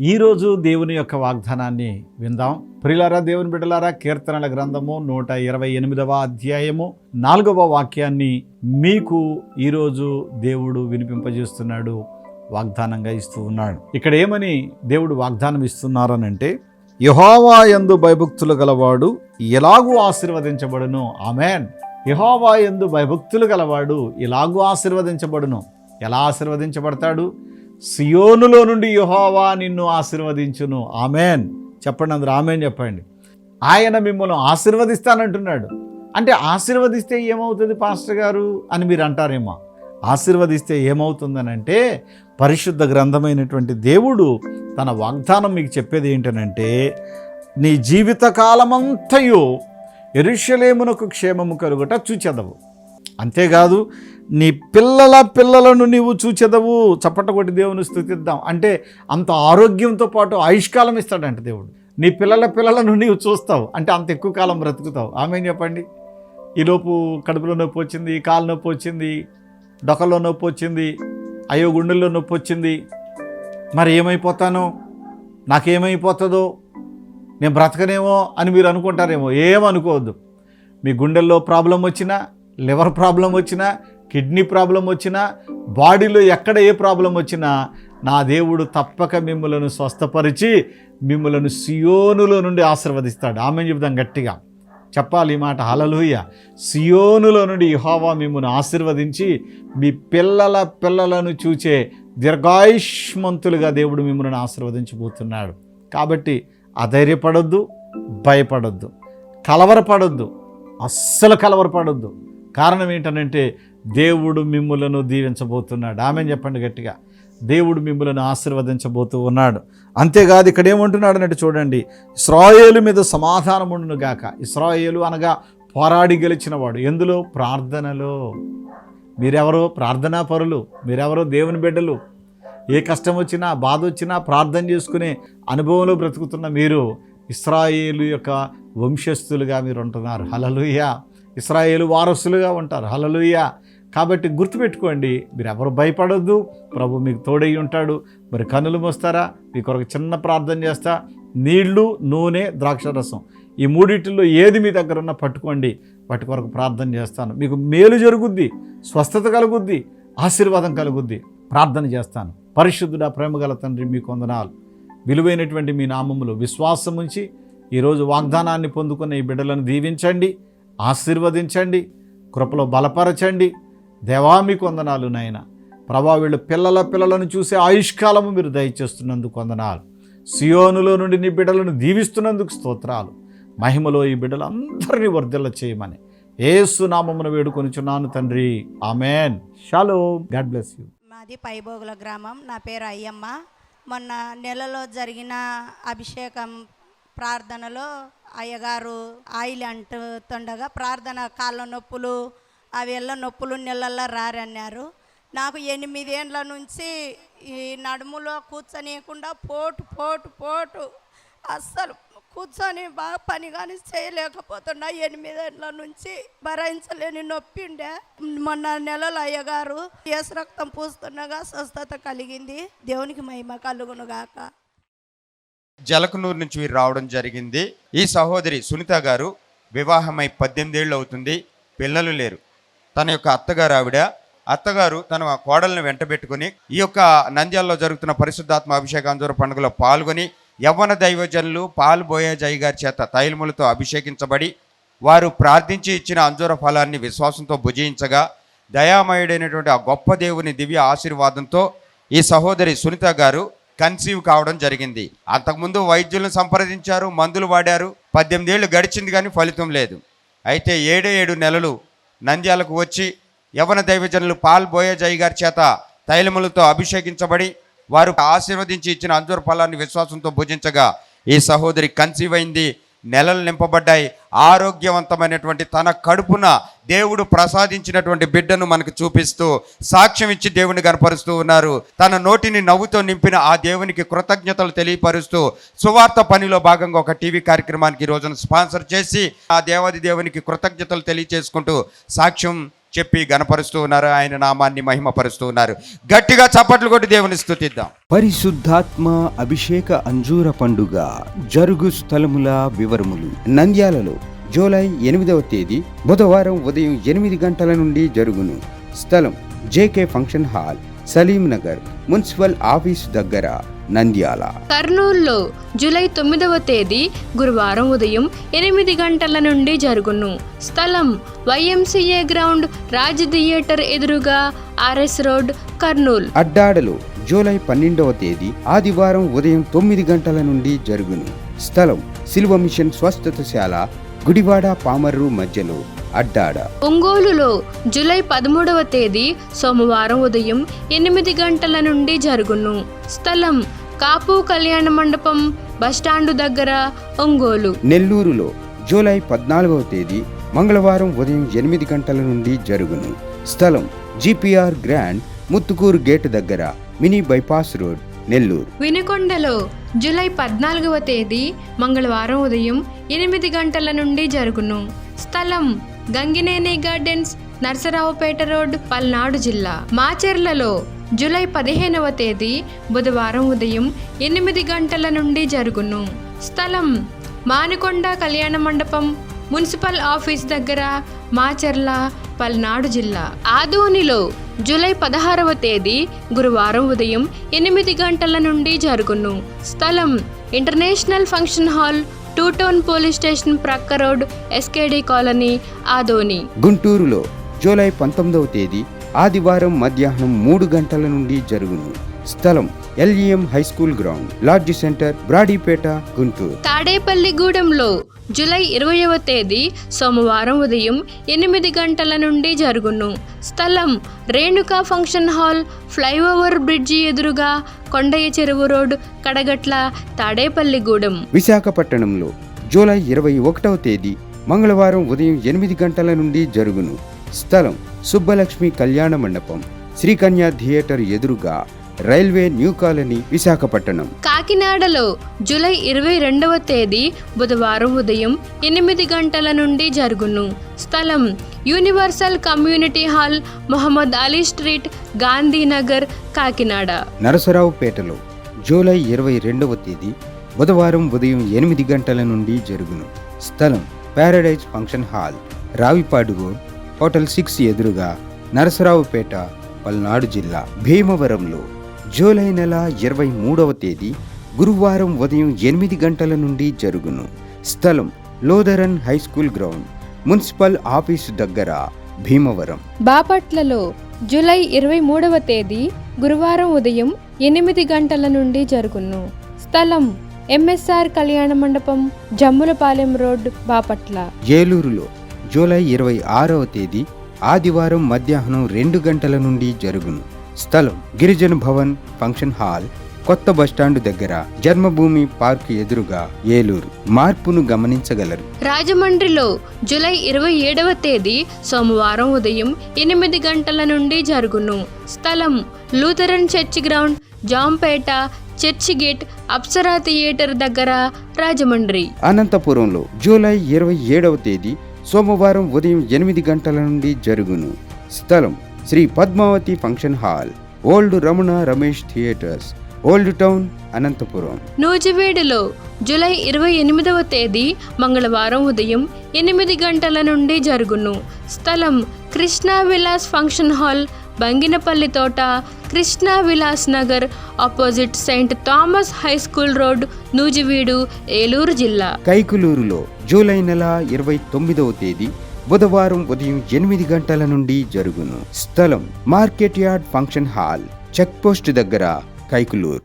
ఈరోజు దేవుని యొక్క వాగ్దానాన్ని విందాం. ప్రియులారా, దేవుని బిడ్డలారా, కీర్తనల గ్రంథము 128వ అధ్యాయము 4వ వాక్యాన్ని మీకు ఈరోజు దేవుడు వినిపింపజేస్తున్నాడు, వాగ్దానంగా ఇస్తూ ఉన్నాడు. ఇక్కడ ఏమని దేవుడు వాగ్దానం ఇస్తున్నారనంటే, యెహోవా యందు భయభక్తులు గలవాడు ఎలాగూ ఆశీర్వదించబడును. ఆమేన్. యెహోవా యందు భయభక్తులు గలవాడు ఎలాగూ ఆశీర్వదించబడును. ఎలా ఆశీర్వదించబడతాడు? సియోనులో నుండి యెహోవా నిన్ను ఆశీర్వదించును. ఆమేన్ చెప్పండి, అందరూ ఆమేన్ చెప్పండి. ఆయన మిమ్మల్ని ఆశీర్వదిస్తానంటున్నాడు. అంటే ఆశీర్వదిస్తే ఏమవుతుంది పాస్టర్ గారు అని మీరు అంటారేమో. ఆశీర్వదిస్తే ఏమవుతుందనంటే, పరిశుద్ధ గ్రంథమైనటువంటి దేవుడు తన వాగ్దానం మీకు చెప్పేది ఏంటనంటే, నీ జీవితకాలమంతయు యెరూషలేమునకు క్షేమము కలుగుట చూచెదవు. అంతేకాదు, నీ పిల్లలను నీవు చూచెదవు. చప్పట కొట్టి దేవుని స్తుతిద్దాం. అంటే అంత ఆరోగ్యంతో పాటు ఆయుష్కాలం ఇస్తాడంట దేవుడు. నీ పిల్లలను నీవు చూస్తావు అంటే అంత ఎక్కువ కాలం బ్రతుకుతావు. ఆమేన్ చెప్పండి. ఈలోపు కడుపులో నొప్పి వచ్చింది, కాలు నొప్పి వచ్చింది, డొక్కలో నొప్పి వచ్చింది, అయ్యో గుండెల్లో నొప్పి వచ్చింది, మరి ఏమైపోతానో, నాకేమైపోతుందో, నేను బ్రతకనేమో అని మీరు అనుకుంటారేమో. ఏమనుకోవద్దు. మీ గుండెల్లో ప్రాబ్లం వచ్చినా, లివర్ ప్రాబ్లం వచ్చినా, కిడ్నీ ప్రాబ్లం వచ్చినా, బాడీలో ఎక్కడ ఏ ప్రాబ్లం వచ్చినా, నా దేవుడు తప్పక మిమ్మలను స్వస్థపరిచి మిమ్మలను సియోనులో నుండి ఆశీర్వదిస్తాడు. ఆమేన్ చెప్దాం గట్టిగా. చెప్పాలి ఈ మాట. హల్లెలూయా. సియోనులో నుండి యెహోవా మిమ్మల్ని ఆశీర్వదించి మీ పిల్లలను చూచే దీర్ఘాయుష్మంతులుగా దేవుడు మిమ్మల్ని ఆశీర్వదించబోతున్నాడు. కాబట్టి అధైర్యపడొద్దు, భయపడొద్దు, కలవరపడొద్దు, అస్సలు కలవరపడొద్దు. కారణం ఏంటనంటే, దేవుడు మిమ్ములను దీవించబోతున్నాడు. ఆమేన్ చెప్పండి గట్టిగా. దేవుడు మిమ్ములను ఆశీర్వదించబోతూ ఉన్నాడు. అంతేకాదు, ఇక్కడ ఏమంటున్నాడు అంటే చూడండి, ఇశ్రాయేలు మీద సమాధానం ఉండును గాక. ఇశ్రాయేలు అనగా పోరాడి గెలిచినవాడు. ఎందులో? ప్రార్థనలో. మీరెవరో ప్రార్థనా పరులు, మీరెవరో దేవుని బిడ్డలు. ఏ కష్టం వచ్చినా, బాధ వచ్చినా ప్రార్థన చేసుకునే అనుభవంలో బ్రతుకుతున్న మీరు ఇశ్రాయేలు యొక్క వంశస్థులుగా మీరు ఉంటున్నారు. హల్లెలూయా. ఇశ్రాయేలు వారసులుగా ఉంటారు. హల్లెలూయా. కాబట్టి గుర్తుపెట్టుకోండి, మీరు ఎవరు భయపడొద్దు. ప్రభు మీకు తోడై ఉంటాడు. మరి కన్నులు మోస్తారా? మీకు ఒక చిన్న ప్రార్థన చేస్తా. నీళ్లు, నూనె, ద్రాక్షరసం, ఈ మూడింటిలో ఏది మీ దగ్గర ఉన్నా పట్టుకోండి. వాటి కొరకు ప్రార్థన చేస్తాను. మీకు మేలు జరుగుద్ది, స్వస్థత కలుగుద్ది, ఆశీర్వాదం కలుగుద్ది. ప్రార్థన చేస్తాను. పరిశుద్ధుడా, ప్రేమగల తండ్రి, మీకు వందనాలు. విలువైనటువంటి మీ నామములో విశ్వాసం ఉంచి ఈరోజు వాగ్దానాన్ని పొందుకున్న ఈ బిడ్డలను దీవించండి, ఆశీర్వదించండి, కృపలో బలపరచండి. దేవా, మీకు వందనాలు నాయన. ప్రభా, వీళ్ళు పిల్లలను చూసే ఆయుష్కాలము మీరు దయచేస్తున్నందుకు వందనాలు. సియోనులో నుండి నీ బిడ్డలను దీవిస్తున్నందుకు స్తోత్రాలు. మహిమలో ఈ బిడ్డలందరినీ వర్ధిల్ల చేయమని యేసు నామమున వేడుకొనుచున్నాను తండ్రి. ఆమేన్. షాలోమ్. God bless you. మాది పైబోగుల గ్రామం. నా పేరు అయ్యమ్మ. మొన్న నెలలో జరిగిన అభిషేకం ప్రార్థనలో అయ్యగారు ఆయిల్ అంటుండగా ప్రార్థన కాళ్ళ నొప్పులు, అవి ఎల్ల నొప్పులు నెలల్లో రారన్నారు. నాకు 8 ఏండ్ల నుంచి ఈ నడుములో కూర్చొనియకుండా పోటు అస్సలు కూర్చొని బాగా పని కానీ చేయలేకపోతున్నా. 8 ఏండ్ల నుంచి భరించలేని నొప్పి ఉండే. మొన్న నెలలో అయ్యగారు ఏసు రక్తం పూస్తుండగా స్వస్థత కలిగింది. దేవునికి మహిమ కలుగును గాక. జలకనూరు నుంచి వీరు రావడం జరిగింది. ఈ సహోదరి సునీత గారు వివాహమై 18 ఏళ్ళు అవుతుంది. పిల్లలు లేరు. తన యొక్క అత్తగారు తన కోడలను వెంట పెట్టుకుని ఈ యొక్క నంద్యాలలో జరుగుతున్న పరిశుద్ధాత్మ అభిషేక అంజూర పండుగలో పాల్గొని యవ్వన దైవజనులు పాల్ బోయాజయ్య గారి చేత తైలములతో అభిషేకించబడి వారు ప్రార్థించి ఇచ్చిన అంజూర ఫలాన్ని విశ్వాసంతో భుజించగా దయామయుడైనటువంటి ఆ గొప్ప దేవుని దివ్య ఆశీర్వాదంతో ఈ సహోదరి సునీత గారు కన్సీవ్ కావడం జరిగింది. అంతకుముందు వైద్యులను సంప్రదించారు, మందులు వాడారు. 18 ఏళ్ళు గడిచింది కానీ ఫలితం లేదు. అయితే 7 నెలలు నంద్యాలకు వచ్చి యవ్వన దైవజనులు పాల్ బోయాజయ్య గారి చేత తైలములతో అభిషేకించబడి వారు ఆశీర్వదించి ఇచ్చిన అంజూర ఫలాన్ని విశ్వాసంతో భుజించగా ఈ సహోదరి కన్సీవ్ అయింది. నెలలు నింపబడ్డాయి. ఆరోగ్యవంతమైనటువంటి తన కడుపున దేవుడు ప్రసాదించినటువంటి బిడ్డను మనకు చూపిస్తూ సాక్ష్యం ఇచ్చి దేవుని కనపరుస్తూ ఉన్నారు. తన నోటిని నవ్వుతో నింపిన ఆ దేవునికి కృతజ్ఞతలు తెలియపరుస్తూ సువార్త పనిలో భాగంగా ఒక టీవీ కార్యక్రమానికి ఈ రోజున స్పాన్సర్ చేసి ఆ దేవాది దేవునికి కృతజ్ఞతలు తెలియచేసుకుంటూ సాక్ష్యం చెప్పి గణపరుస్తూ ఉన్నారు, ఆయన నామాన్ని మహిమపరుస్తూ ఉన్నారు. గట్టిగా చప్పట్లు కొట్టి దేవుని స్తుతిద్దాం. పరిశుద్ధాత్మ అభిషేక అంజూర పండుగ జరుగు స్థలముల వివరములు. నంద్యాలలో జూలై 8వ తేదీ బుధవారం ఉదయం 8 గంటల నుండి జరుగును. స్థలం JK function hall, Saleem Nagar, municipal office దగ్గర, నంద్యాల. కర్నూలులో జూలై 9వ తేదీ గురువారం ఉదయం 8 గంటల నుండి జరుగును. స్థలం YMCA గ్రౌండ్, రాజ్ థియేటర్ ఎదురుగా, RS రోడ్, కర్నూలు. అడ్డాడలో జూలై 12వ తేదీ ఆదివారం ఉదయం 9 గంటల నుండి జరుగును. స్థలం సిల్వ మిషన్ స్వస్థతశాల, గుడివాడ పామర్రు మధ్యలో, అడ్డాడ. ఒంగోలులో జూలై 13వ తేదీ సోమవారం ఉదయం 8 గంటల నుండి జరుగును. స్థలం కాపు కళ్యాణ మండపం, బస్టాండు దగ్గర, ఒంగోలు. నెల్లూరులో జూలై 14వ తేదీ మంగళవారం ఉదయం 8 గంటల నుండి జరుగును. స్థలం GPR గ్రాండ్, ముత్తుకూరు గేట్ దగ్గర, మినీ బైపాస్ రోడ్, నెల్లూరు. వినుకొండలో జూలై 14వ తేదీ మంగళవారం ఉదయం 8 గంటల నుండి జరుగును. స్థలం గంగినేని గార్డెన్స్, నర్సరావుపేట రోడ్, పల్నాడు జిల్లా. మాచర్లలో జూలై 15వ తేదీ బుధవారం ఉదయం 8 గంటల నుండి జరుగును. స్థలం మానుకొండ కళ్యాణ మండపం, మున్సిపల్ ఆఫీస్ దగ్గర, మాచర్ల, పల్నాడు జిల్లా. ఆదోనిలో జూలై 16వ తేదీ గురువారం ఉదయం 8 గంటల నుండి జరుగును. స్థలం international function hall, 2 town police station ప్రక్క రోడ్, SKD కాలనీ, ఆదోని. గుంటూరులో జూలై 19వ తేదీ ఆదివారం మధ్యాహ్నం 3 గంటల నుండి జరుగును. స్థలం LEM high school ground, lodge centre, Brodipet, Guntur. తాడేపల్లిగూడెంలో జూలై 20వ తేదీ సోమవారం ఉదయం 8 గంటల నుండి జరుగును. స్థలం Renuka function hall, flyover bridge ఎదురుగా, కొండయ్య చెరువు రోడ్, కడగట్ల, తాడేపల్లిగూడెం. విశాఖపట్నంలో జూలై 21వ తేదీ మంగళవారం ఉదయం 8 గంటల నుండి జరుగును. స్థలం సుబ్బలక్ష్మి కళ్యాణ మండపం, శ్రీకన్య థియేటర్ ఎదురుగా, రైల్వే న్యూ కాలనీ, విశాఖపట్నం. కాకినాడలో జూలై 22వ తేదీ బుధవారం ఉదయం 8 గంటల నుండి జరుగును. స్థలం universal community hall, Mohammed Ali street, Gandhinagar, Kakinada. నరసరావుపేటలో జూలై 22వ తేదీ బుధవారం ఉదయం 8 గంటల నుండి జరుగును. స్థలం paradise function hall, Ravipadu road, hotel 6 ఎదురుగా, నరసరావుపేట, పల్నాడు జిల్లా. భీమవరంలో జూలై నెల 23వ తేదీ గురువారం ఉదయం 8 గంటల నుండి జరుగును. స్థలం Lutheran high school ground, municipal office దగ్గర, భీమవరం. బాపట్లలో జూలై 23వ తేదీ గురువారం ఉదయం 8 గంటల నుండి జరుగును. స్థలం MSR కళ్యాణ మండపం, జమ్ములపాలెం రోడ్, బాపట్ల. ఏలూరులో జూలై 26వ తేదీ ఆదివారం మధ్యాహ్నం 2 గంటల నుండి జరుగును. స్థలం గిరిజన భవన్ ఫంక్షన్ హాల్, కొత్త బస్టాండు దగ్గర, జన్మభూమి పార్క్ ఎదురుగా, ఏలూరు. మార్పును గమనించగలరు. రాజమండ్రిలో జూలై 27వ తేదీ సోమవారం ఉదయం 8 గంటల నుండి జరుగును. స్థలం Lutheran church ground, Jampeta, church gate, Apsara theatre దగ్గర, రాజమండ్రి. అనంతపురంలో జూలై 27వ తేదీ సోమవారం ఉదయం 8 గంటల నుండి జరుగును. స్థలం Sri Padmavathi function hall, old Ramana Ramesh theatres, old town, Anantapur. నూజివీడులో జూలై 28వ తేదీ మంగళవారం ఉదయం 8 గంటల నుండి జరుగును. స్థలం కృష్ణా విలాస్ ఫంక్షన్ హాల్, బంగినపల్లి తోట, Krishna Vilas Nagar, opposite Saint Thomas high school road, Nuzvid, Eluru జిల్లా. కైకులూరులో జూలై నెల 29వ తేదీ బుధవారం ఉదయం 8 గంటల నుండి జరుగును. స్థలం market yard function hall, check post దగ్గర, కైకులూరు.